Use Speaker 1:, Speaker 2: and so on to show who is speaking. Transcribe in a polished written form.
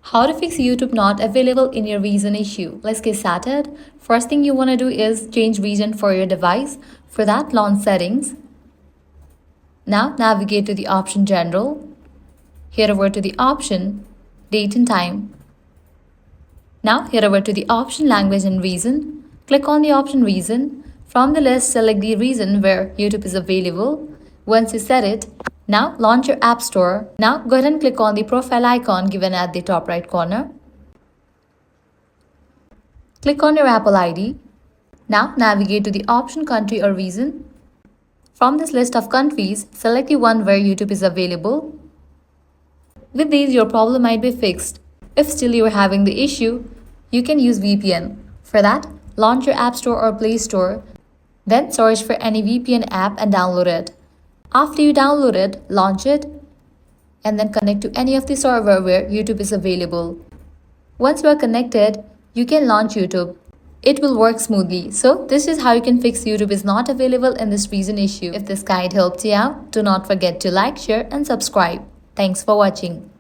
Speaker 1: How to fix YouTube not available in your region issue. Let's get started. First thing you want to do is change region for your device. For that, launch settings. Now navigate to the option general. Head over to the option date and time. Now head over to the option language and region. Click on the option region. From the list, select the region where YouTube is available. Once you set it, now launch your App Store. Now go ahead and click on the profile icon given at the top right corner. Click on your Apple ID. Now navigate to the option country or region. From this list of countries, select the one where YouTube is available. With these, your problem might be fixed. If still you are having the issue, you can use VPN. For that, launch your App Store or Play Store. Then search for any VPN app and download it. After you download it, launch it and then connect to any of the server where YouTube is available. Once you are connected, you can launch YouTube. It will work smoothly. So this is how you can fix YouTube is not available in this region issue. If this guide helped you out, do not forget to like, share and subscribe. Thanks for watching.